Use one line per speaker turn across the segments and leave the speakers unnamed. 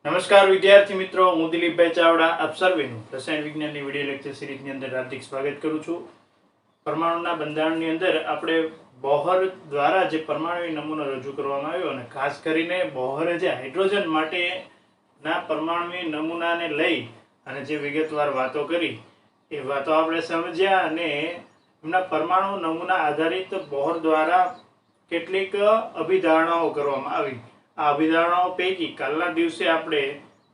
નમસ્કાર વિદ્યાર્થી મિત્રો, હું દિલીપભાઈ ચાવડા આપ સર્વેનું રસાયણ વિજ્ઞાનની વિડિયો લેક્ચર સિરીઝની અંદર હાર્દિક સ્વાગત કરું છું. પરમાણુના બંધારણની અંદર આપણે બોહર દ્વારા જે પરમાણુ નમૂનો રજૂ કરવામાં આવ્યો અને ખાસ કરીને બોહરે જે હાઇડ્રોજન માટેના પરમાણુ નમૂનાને લઈ અને જે વિગતવાર વાતો કરી એ વાતો આપણે સમજ્યા અને એમના પરમાણુ નમૂના આધારિત બોહર દ્વારા કેટલીક અભિધારણાઓ કરવામાં આવી. આ અભિધારણાઓ પૈકી કાલના દિવસે આપણે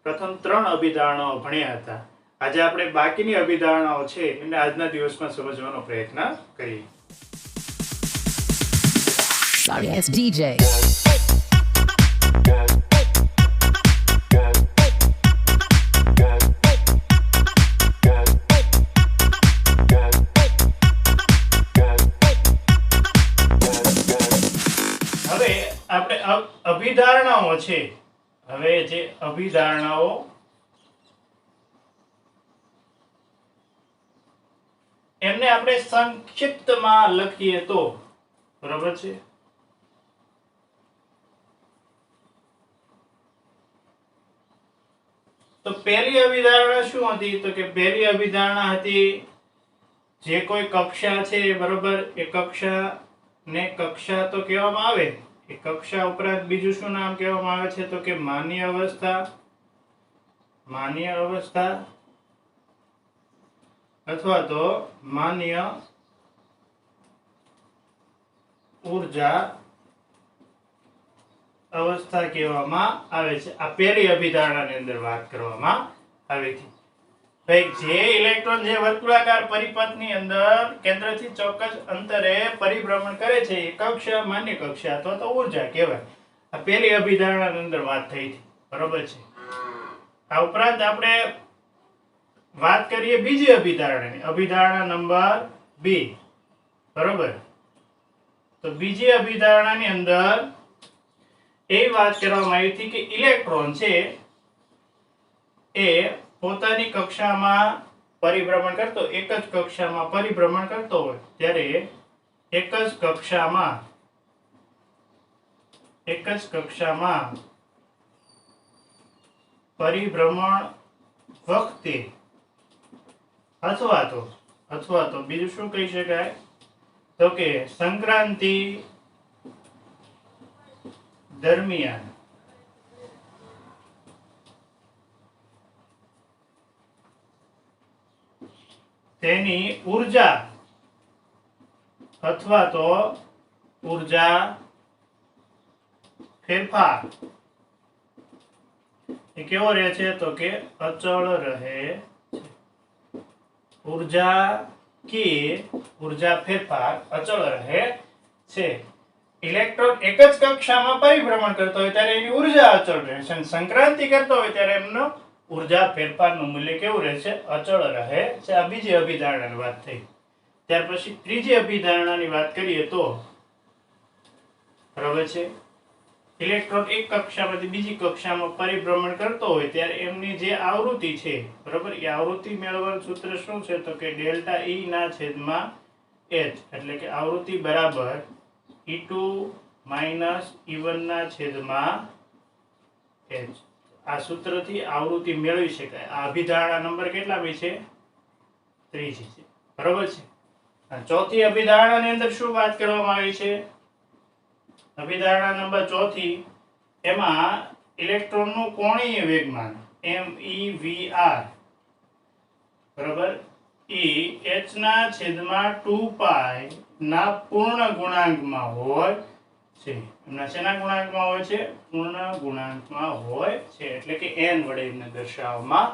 પ્રથમ 3 અભિધારણાઓ ભણ્યા હતા. આજે આપણે બાકીની અભિધારણાઓ છે એને આજના દિવસમાં સમજવાનો પ્રયત્ન કરીએ.
Sorry, it's DJ.
હવે આપણે અભિધારણાઓ છે. હવે જે અભિધારણાઓ એમને આપણે સંક્ષિપ્તમાં લખીએ તો બરાબર છે. તો પહેલી અભિધારણા શું હતી? તો કે પહેલી અભિધારણા હતી જે કોઈ કક્ષા છે બરાબર, એ કક્ષા ને કક્ષા તો કહેવામાં આવે. એ કક્ષા ઉપરાંત બીજું શું નામ કહેવામાં આવે છે? તો કે માન્ય અવસ્થા, માન્ય અવસ્થા અથવા તો માન્ય ઊર્જા અવસ્થા કહેવામાં આવે છે. આ પહેલી અભિધારણાની અંદર વાત કરવામાં આવી હતી. ભાઈ, જે ઇલેક્ટ્રોન જે વર્તુળાકાર પરિપથની અંદર કેન્દ્રથી ચોક્કસ અંતરે પરિભ્રમણ કરે છે એ કક્ષા માન્ય કક્ષા અથવા તો ઊર્જા કહેવાય. આ પહેલી અભિધારણાની અંદર વાત થઈ હતી, બરોબર છે. આ ઉપરાંત આપણે વાત કરીએ બીજી અભિધારણાની, અભિધારણા નંબર 2, બરોબર. તો બીજી અભિધારણાની અંદર એ વાત કરવામાં આવી હતી કે ઇલેક્ટ્રોન છે એ પોતાની કક્ષામાં પરિભ્રમણ કરતો, એક જ કક્ષામાં પરિભ્રમણ કરતો હોય ત્યારે એક જ કક્ષામાં પરિભ્રમણ વખતે અથવા તો બીજું શું કહી શકાય? તો કે સંક્રાંતિ દરમિયાન તેની ઊર્જા અથવા તો ઊર્જા ફેરફાર એ કેવો રહે છે? તો કે અચળ રહે છે. ઊર્જા ફેરફાર અચળ રહે છે. ઇલેક્ટ્રોન એક જ કક્ષામાં પરિભ્રમણ કરતો હોય ત્યારે એની ઊર્જા અચળ રહે છે, અને સંક્રાંતિ કરતો હોય ત્યારે એમનો ઊર્જા ફેરફારનું મૂલ્ય કેવું રહે છે? અચળ રહે છે. આ બીજી અભિધારણાની વાત થઈ. ત્યાર પછી ત્રીજી અભિધારણાની વાત કરીએ તો બરાબર છે, ઇલેક્ટ્રોન એક કક્ષામાંથી બીજી કક્ષામાં પરિભ્રમણ કરતો હોય ત્યારે એમની જે આવૃત્તિ છે બરાબર, એ આવૃત્તિ મેળવવાનું સૂત્ર શું છે? તો કે ડેલ્ટા E ના છેદમાં H, એટલે કે આવૃત્તિ બરાબર E2 E1 ના છેદમાં H. આ સૂત્રથી આવૃત્તિ મેળવી શકાય. આ અભિધારણા નંબર કેટલામી છે? 3 છે, બરાબર છે. ચોથી અભિધારણાની અંદર શું વાત કરવામાં આવી છે? અભિધારણા નંબર 4 એમાં ઇલેક્ટ્રોનનું કોણીય વેગમાન MeVr બરાબર એ h ના છેદમાં 2π ના પૂર્ણ ગુણાંકમાં હોય છે. એમના શેના ગુણાંકમાં હોય છે? પૂર્ણ ગુણાંકમાં હોય છે, એટલે કે n વડે એને દર્શાવવામાં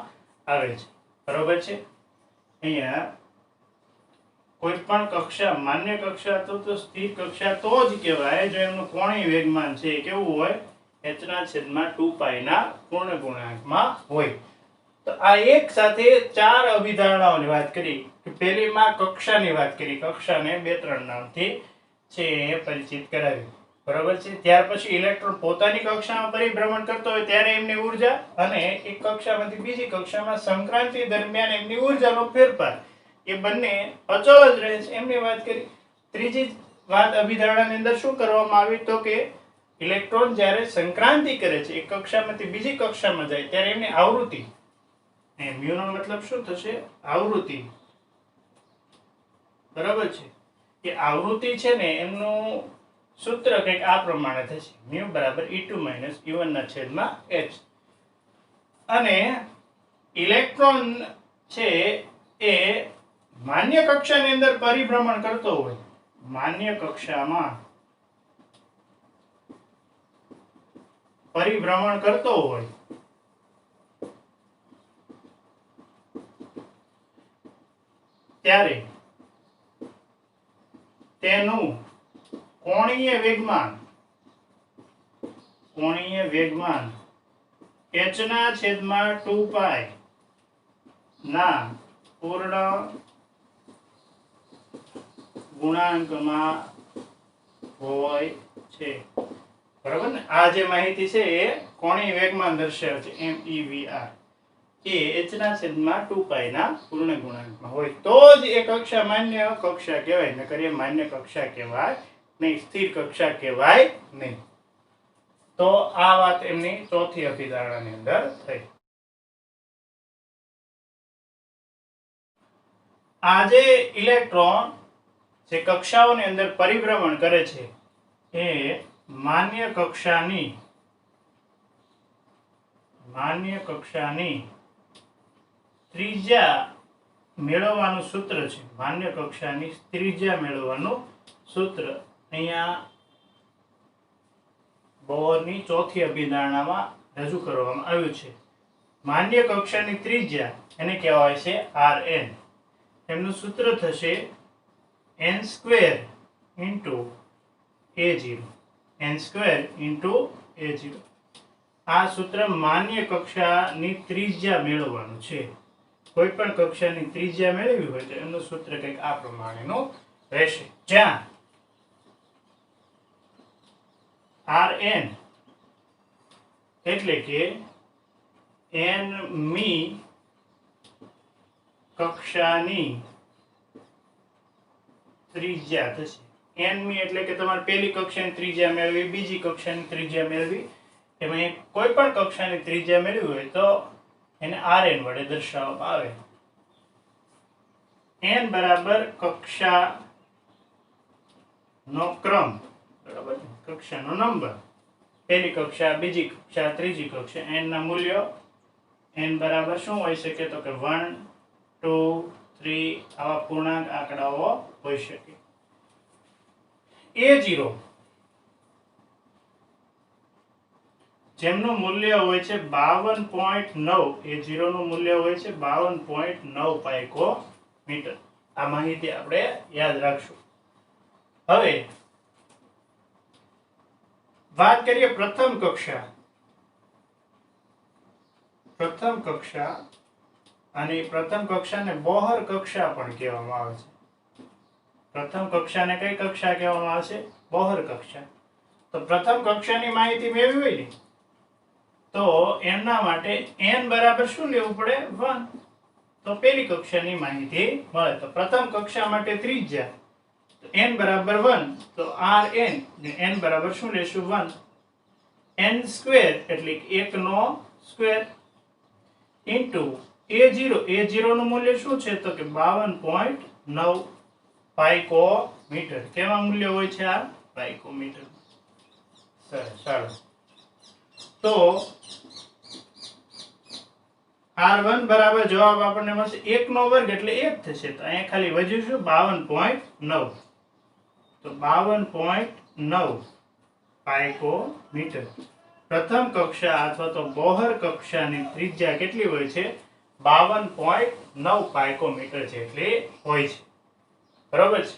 આવે છે, બરાબર છે. અહીંયા કોઈ પણ કક્ષા, માન્ય કક્ષા તો સ્થિર કક્ષા તો જ કહેવાય જો એમનું કોણીય વેગમાન છે કેવું હોય? h ના છેદમાં 2π ના પૂર્ણ ગુણાંકમાં હોય. તો આ એક સાથે 4 અભિધારણાઓની વાત કરી. પહેલીમાં કક્ષાની વાત કરી, કક્ષાને 2-3 નામથી છે પરિચિત કરાવી, બરાબર છે. ત્યાર પછી ઇલેક્ટ્રોન પોતાની કક્ષામાં પરિભ્રમણ કરતો હોય ત્યારે એમની ઊર્જા, અને એક કક્ષામાંથી બીજી કક્ષામાં સંક્રાંતિ દરમિયાન એમની ઊર્જાનો ફેરફાર, એ બંને અચળ જ રહે છે એમની વાત કરી. ત્રીજી વાત અભિધારણાની અંદર શું કરવામાં આવી? તો કે ઇલેક્ટ્રોન જ્યારે સંક્રાંતિ કરે છે એક કક્ષામાંથી બીજી કક્ષામાં જાય ત્યારે એમની આવૃત્તિ, મ્યુનો મતલબ શું થશે? આવૃત્તિ. બરાબર છે? એ આવૃત્તિ છે ને એમનું સૂત્ર કંઈક આ પ્રમાણે થશે, મ્યુ બરાબર E2 - E1 ના છેદમાં h. અને ઇલેક્ટ્રોન છે એ માન્ય કક્ષાની અંદર પરિભ્રમણ કરતો હોય, માન્ય કક્ષામાં પરિભ્રમણ કરતો હોય ત્યારે તેનું કોણીય વેગમાન h ના છેદમાં 2π ના પૂર્ણ ગુણાંકમાં હોય છે. બરાબર ને? આ જે માહિતી છે એ કોણીય વેગમાન દર્શાવે છે, MEVR, એ h ના છેદમાં 2π ના પૂર્ણ ગુણાંકમાં હોય તો જ એ કક્ષા માન્ય કક્ષા કહેવાય, નકર એ માન્ય કક્ષા કહેવાય નહીં, સ્થિર કક્ષા કહેવાય નહીં. તો આ વાત એમની ચોથી અભિધારણાની અંદર થઈ. આ જે ઇલેક્ટ્રોન જે કક્ષાઓની અંદર પરિભ્રમણ કરે છે એ માન્ય કક્ષાની ત્રિજ્યા મેળવવાનું સૂત્ર છે. માન્ય કક્ષાની ત્રિજ્યા મેળવવાનું સૂત્ર અહીંયા બોહરની ચોથી અભિધારણામાં રજૂ કરવામાં આવ્યું છે. માન્ય કક્ષાની ત્રિજ્યા એને કહેવાય છે Rn. એમનું સૂત્ર થશે n² * A0, n² * A0. આ સૂત્ર માન્ય કક્ષાની ત્રિજ્યા મેળવવાનું છે. કોઈ પણ કક્ષાની ત્રિજ્યા મેળવી હોય તો એનું સૂત્ર કંઈક આ પ્રમાણેનું રહેશે, જ્યાં Rn એટલે કે nમી કક્ષાની ત્રિજ્યા થશે. nમી એટલે કે તમારે પહેલી કક્ષાની ત્રિજ્યા મેળવી, બીજી કક્ષાની ત્રિજ્યા મેળવી, એમાં કોઈ પણ કક્ષાની ત્રિજ્યા મેળવી હોય તો એને Rn વડે દર્શાવવામાં આવે. n બરાબર કક્ષાનો ક્રમ, બરાબર, કક્ષાનો નંબર, પહેલી કક્ષા, બીજી કક્ષા, ત્રીજી કક્ષા, n ના મૂલ્યો n બરાબર શું હોઈ શકે? તો કે 1, 2, 3 આવા પૂર્ણાંક આંકડાઓ હોઈ શકે. A0 જેમનું મૂલ્ય હોય છે 52.9, A0 નું મૂલ્ય હોય છે 52.9 પાઇકોમીટર. આ માહિતી આપણે યાદ રાખશું. હવે વાત કરીએ પ્રથમ કક્ષા, અને પ્રથમ કક્ષાને બોહર કક્ષા પણ કહેવામાં આવે છે. પ્રથમ કક્ષાને કઈ કક્ષા કહેવામાં આવે છે? બોહર કક્ષા. તો પ્રથમ કક્ષાની માહિતી મેળવી હોય ને તો એમના માટે n બરાબર શું લેવું પડે? 1. તો પહેલી કક્ષાની માહિતી મળે. તો પ્રથમ કક્ષા માટે ત્રિજ્યા n બરાબર 1, તો Rn ને n બરાબર શું લેશું? 1. n² એટલે 1 નો સ્ક્વેર ઇન્ટુ A0 નું મૂલ્ય શું છે? તો કે 52.9 પાઇકોમીટર. કેવા મૂલ્ય હોય છે આ? પાઇકોમીટર. સરસ. તો R1 બરાબર જવાબ આપણને મળશે 1 નો વર્ગ એટલે 1 થશે. તો અહીંયા ખાલી વધ્યું શું? 52.9. તો 52.9 પાઇકોમીટર. પ્રથમ કક્ષા અથવા તો બોહર કક્ષાની ત્રિજ્યા કેટલી હોય છે? 52.9 પાઇકોમીટર જેટલી હોય છે. બરાબર છે?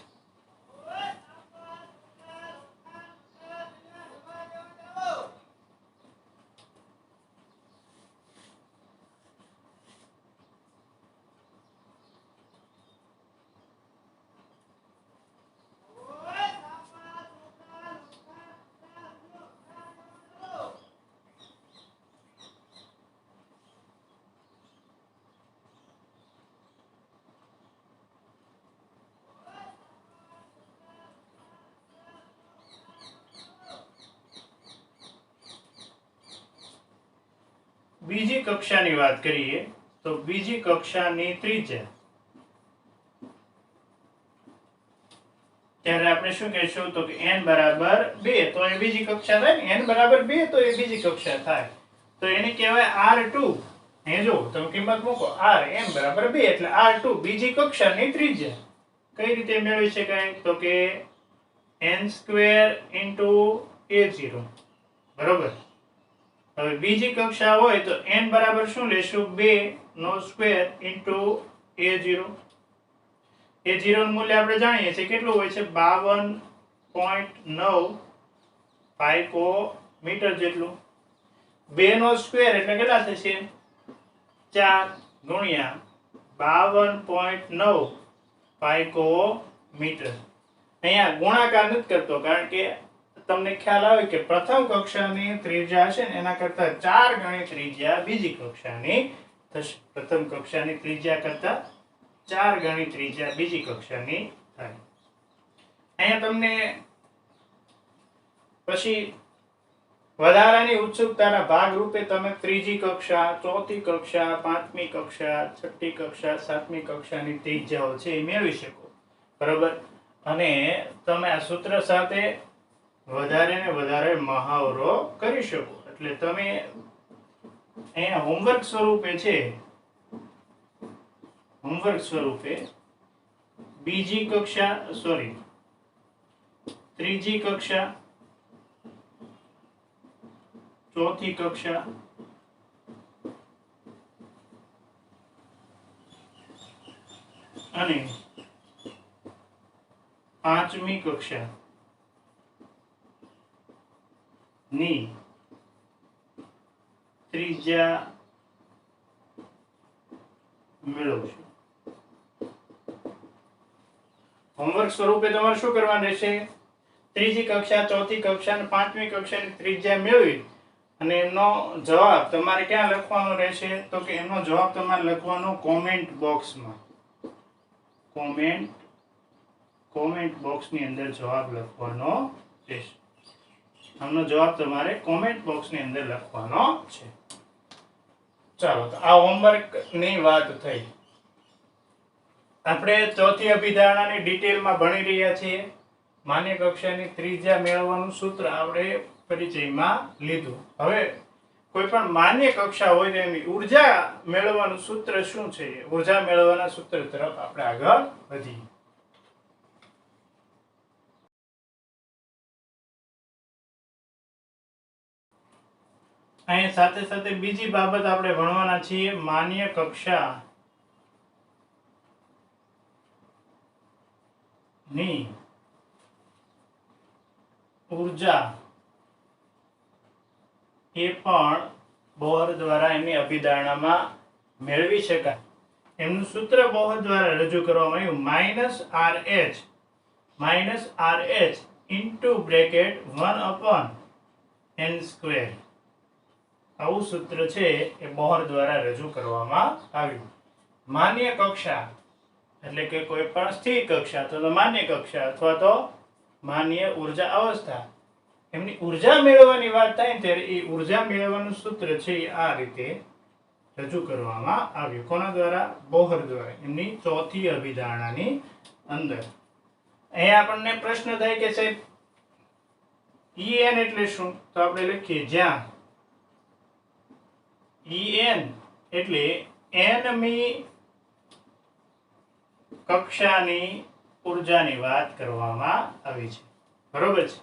બીજી કક્ષાની વાત કરીએ તો બીજી કક્ષાની ત્રિજ્યા, ત્યારે આપણે શું કહેશું તો કે n બરાબર 2, તો એ બીજી કક્ષા થાય ને, n બરાબર 2 તો એ બીજી કક્ષા થાય, તો એને કહેવાય R2. અહીં જો તમે કિંમત મૂકો r n બરાબર 2 એટલે R2 બીજી કક્ષાની ત્રિજ્યા. કઈ રીતે મેળવી શકાય તો કે n² * a0, બરોબર. હવે બીજી કક્ષા હોય તો n બરાબર શું લેશું 2 નો સ્ક્વેર * a0. a0 નું મૂલ્ય આપણે જાણીએ છીએ કેટલું હોય છે 52.9 પાઇકોમીટર જેટલું. 2 નો સ્ક્વેર એટલે કેટલા થશે 4 ગુણ્યા 52.9 પાઇકોમીટર. અહીંયા ગુણાકાર નથી કરતો કારણ કે તમને ખ્યાલ આવે કે પ્રથમ કક્ષાની ત્રિજ્યા છે ને એના કરતા 4 ગણી ત્રિજ્યા બીજી કક્ષાની થશે. પ્રથમ કક્ષાની ત્રિજ્યા કરતા 4 ગણી ત્રિજ્યા બીજી કક્ષાની થાય. અહીંયા તમને પછી વધારાની ઉત્સુકતાના ભાગરૂપે તમે ત્રીજી કક્ષા, ચોથી કક્ષા, પાંચમી કક્ષા, છઠ્ઠી કક્ષા, સાતમી કક્ષાની ત્રિજ્યાઓ છે એ મેળવી શકો, બરોબર. અને તમે આ સૂત્ર સાથે વધારે ને વધારે મહાવરો કરી શકો. એટલે તમે અહીંયા હોમવર્ક સ્વરૂપે બીજી કક્ષા ત્રીજી કક્ષા, ચોથી કક્ષા અને પાંચમી કક્ષા ની ત્રિજ્યા મેળવશો. હોમવર્ક સ્વરૂપે તમારે શું કરવાનું રહેશે? ત્રીજી કક્ષા, ચોથી કક્ષા અને પાંચમી કક્ષાની ત્રિજ્યા મેળવી અને એનો જવાબ તમારે ક્યાં લખવાનો રહેશે તો કે એનો જવાબ તમારે લખવાનો કોમેન્ટ બોક્સમાં. કોમેન્ટ બોક્સની અંદર જવાબ લખવાનો રહેશે. આનો જવાબ તમારે કોમેન્ટ બોક્સની અંદર લખવાનો છે. ચાલો, તો આ હોમવર્ક ની વાત થઈ. આપણે ચોથી અભિધારણાની ડિટેલમાં ભણી રહ્યા છીએ. માન્ય કક્ષાની ત્રિજ્યા મેળવવાનું સૂત્ર આપણે પરિચયમાં લીધું. હવે કોઈ પણ માન્ય કક્ષા હોય તો એની ઊર્જા મેળવવાનું સૂત્ર શું છે? ઊર્જા મેળવવાના સૂત્ર તરફ આપણે આગળ વધીએ. અહીં સાથે સાથે બીજી બાબત આપણે ભણવાના છીએ. માન્ય કક્ષા ની ઊર્જા એ પણ બોહર દ્વારા એની અભિધારણામાં મેળવી શકાય. એમનું સૂત્ર બોહર દ્વારા રજૂ કરવામાં આવ્યું -RH into bracket 1/n². આવું સૂત્ર છે એ બોહર દ્વારા રજૂ કરવામાં આવ્યું. માન્ય કક્ષા એટલે કે કોઈ પણ સ્થિર કક્ષા તો માન્ય કક્ષા અથવા તો માન્ય ઊર્જા અવસ્થા, એમની ઊર્જા મેળવવાની વાત થાય ને ત્યારે એ ઊર્જા મેળવવાનું સૂત્ર છે એ આ રીતે રજૂ કરવામાં આવ્યું. કોના દ્વારા? બોહર દ્વારા, એમની ચોથી અભિધારણાની અંદર. અહીંયા આપણને પ્રશ્ન થાય કે સાહેબ En એટલે શું? તો આપણે લખીએ જ્યાં En એટલે nમી કક્ષાની ઊર્જાની વાત કરવામાં આવી છે, બરોબર છે.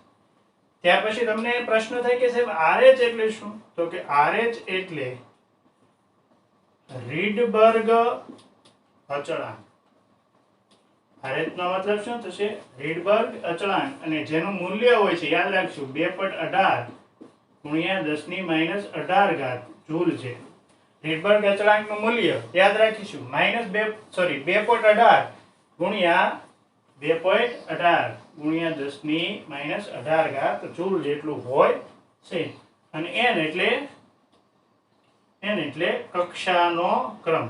ત્યાર પછી તમને પ્રશ્ન થાય કે સાહેબ RH એટલે શું? તો કે RH એટલે રીડબર્ગ અચળાંક. RH નો મતલબ શું થશે? રીડબર્ગ અચળાંક. અને જેનું મૂલ્ય હોય છે યાદ રાખશું 2.18 ગુણ્યા 10⁻18 જૂલ છે. રીડબર્ગ અચળાંકનું મૂલ્ય યાદ રાખીશું -2.18 ગુણ્યા 10⁻18 જૂલ જેટલું હોય છે. અને n એટલે કક્ષાનો ક્રમ.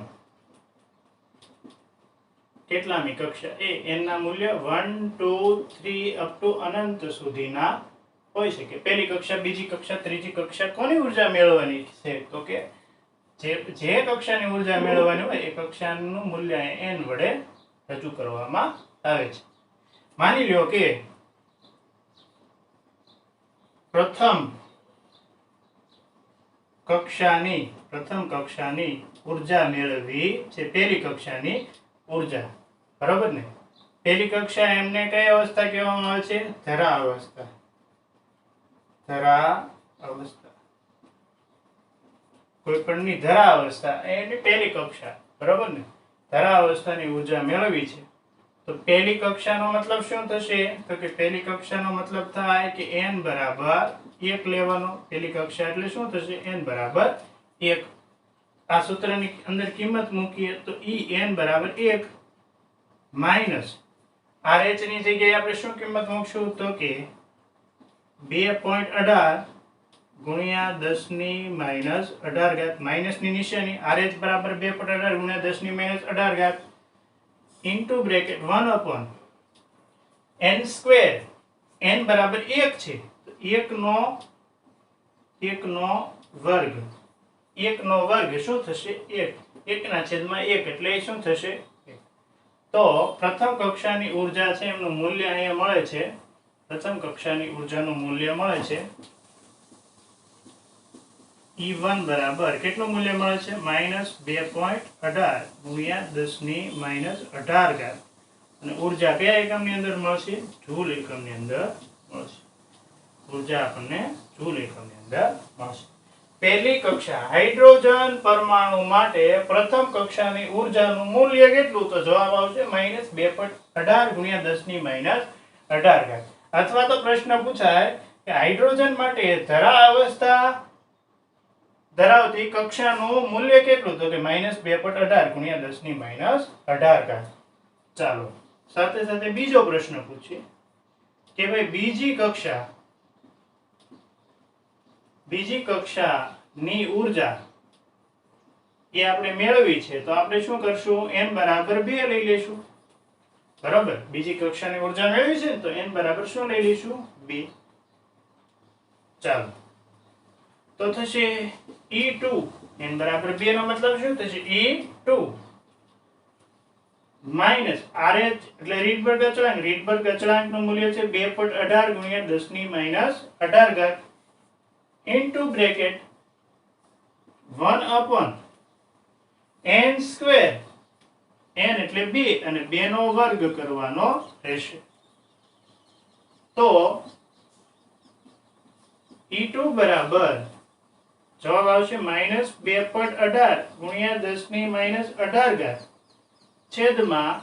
કેટલામી કક્ષા? n ના મૂલ્ય 1 2 3 અપ ટુ અનંત સુધીના હોઈ શકે. પહેલી કક્ષા, બીજી કક્ષા, ત્રીજી કક્ષા કોની ઊર્જા મેળવવાની છે? તો કે જે કક્ષાની ઉર્જા મેળવવાની હોય એ કક્ષાનું મૂલ્ય n વડે રજૂ કરવામાં આવે છે. માની લ્યો કે પ્રથમ કક્ષાની ઉર્જા મેળવવી છે. પહેલી કક્ષાની ઉર્જા, બરોબર ને? પહેલી કક્ષા એમને કઈ અવસ્થા કહેવામાં આવે છે? ધરા અવસ્થા. કોઈ પણની ધરા અવસ્થા એની પહેલી કક્ષા, બરોબર ને? ધરા અવસ્થાની ઉર્જા મેળવી છે. તો પહેલી કક્ષાનો મતલબ શું થશે? તો કે પહેલી કક્ષાનો મતલબ થાય કે n બરાબર 1 લેવાનો. પહેલી કક્ષા એટલે શું થશે? n બરાબર 1. આ સૂત્રની અંદર કિંમત મૂકીએ તો n બરાબર 1 માઈનસ RH ની જગ્યાએ આપણે શું કિંમત મૂકશું? તો કે 2.18 ગુણ્યા 10 ની માઈનસ 18 ઘાત, માઈનસ ની નિશાની, RH બરાબર 2.18 ગુણ્યા 10 ની માઈનસ 18 ઘાત ઇન્ટુ બ્રેકેટ 1/n². n બરાબર 1 છે તો 1 નો વર્ગ. 1 નો વર્ગ શું થશે? 1 ના છેદમાં 1 એટલે શું થશે? 1. તો પ્રથમ કક્ષાની ઉર્જા છે એમનું મૂલ્ય અહીંયા મળે છે. પ્રથમ કક્ષાની ઉર્જાનું મૂલ્ય મળે છે E1 બરાબર કેટલું મૂલ્ય મળે છે? -2.18 ગુણ્યા 10 ની માઈનસ 18 ઘાત. અને ઉર્જા કયા એકમની અંદર મળશે? જૂલ એકમની અંદર મળશે. ઉર્જા આપણને જૂલ એકમની અંદર મળશે. પહેલી કક્ષા હાઇડ્રોજન પરમાણુ માટે પ્રથમ કક્ષાની ઉર્જાનું મૂલ્ય કેટલું? તો જવાબ આવશે -2.18 ગુણ્યા 10 ની માઈનસ 18 ઘાત. અથવા તો પ્રશ્ન પૂછાય કે હાઇડ્રોજન માટે ધરા અવસ્થા ધરાવતી કક્ષાનું મૂલ્ય કેટલું? તો કે -2.18 ગુણ્યા 10 ની માઈનસ 18 ઘાત. ચાલો સાથે સાથે બીજો પ્રશ્ન પૂછીએ કે ભાઈ બીજી કક્ષાની ઉર્જા એ આપણે મેળવી છે તો આપણે શું કરશું? n બરાબર 2 લઈ લેશું, બરાબર? બીજી કક્ષાની ઉર્જા મેળવી છે તો n બરાબર શું લઈ લઈશું? 2. ચાલો તો થશે E2. n બરાબર 2 નો મતલબ શું થશે? E2 માઈનસ RH એટલે રીડબર્ગ અચળાંક. રીડબર્ગ અચળાંકનું મૂલ્ય છે 2.18 ગુણ્યા 10 ની માઈનસ 18 ઘાત ઇન્ટુ બ્રેકેટ 1/n². n એટલે 2 અને 2 નો વર્ગ કરવાનો રહેશે. તો E2 બરાબર જવાબ આવશે -2.18 ગુણ્યા 10 ની માઈનસ 18 ઘાત છેદમાં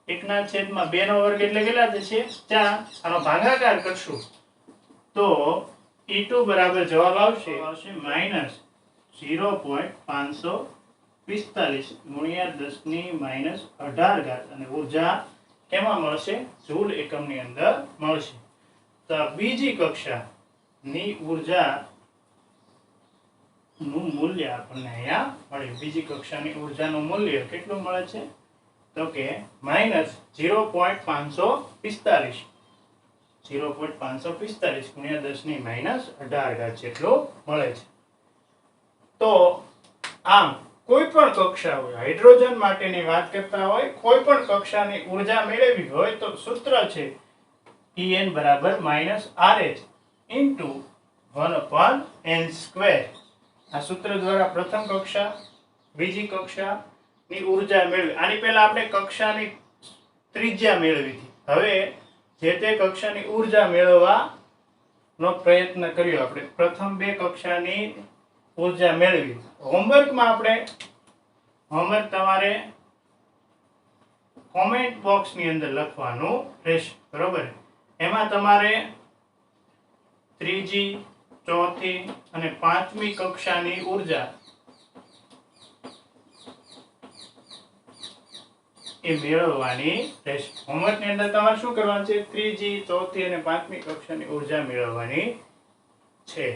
1 ના છેદમાં 2 નો વર્ગ એટલે કેટલા થશે? 4. આનો ભાગાકાર કરશું તો E2 બરાબર જવાબ આવશે -0.545 ગુણ્યા 10 ની માઈનસ 18 ઘાત. અને ઉર્જા કેમાં મળશે? જૂલ એકમની અંદર મળશે. તો બીજી કક્ષાની ઉર્જા નું મૂલ્ય આપણને અહીંયા મળ્યું. બીજી કક્ષાની ઉર્જાનું મૂલ્ય કેટલું મળે છે? તો કે -0.545 ગુણ્યા 10 ની માઈનસ 18 ઘાત જેટલું મળે છે. તો આમ કોઈ પણ કક્ષા હોય, હાઇડ્રોજન માટેની વાત કરતા હોય, કોઈ પણ કક્ષાની ઉર્જા મેળવવી હોય તો સૂત્ર છે En બરાબર -RH ઇન્ટુ 1/n². આ સૂત્ર દ્વારા પ્રથમ કક્ષા બીજી કક્ષાની ઉર્જા મેળવી. આની પહેલા આપણે કક્ષાની ત્રિજ્યા મેળવી હતી. હવે જે તે કક્ષાની ઉર્જા મેળવવાનો પ્રયત્ન કર્યો. આપણે પ્રથમ બે કક્ષાની ઉર્જા મેળવી. હોમવર્ક તમારે કોમેન્ટ બોક્સની અંદર લખવાનું રહેશે, બરોબર? એમાં તમારે ત્રીજી, ચોથી અને પાંચમી કક્ષાની ઉર્જા એ મેળવવાની રહેશે. હોમવર્કની અંદર તમારે શું કરવાનું છે? ત્રીજી, ચોથી અને પાંચમી કક્ષાની ઉર્જા મેળવવાની છે.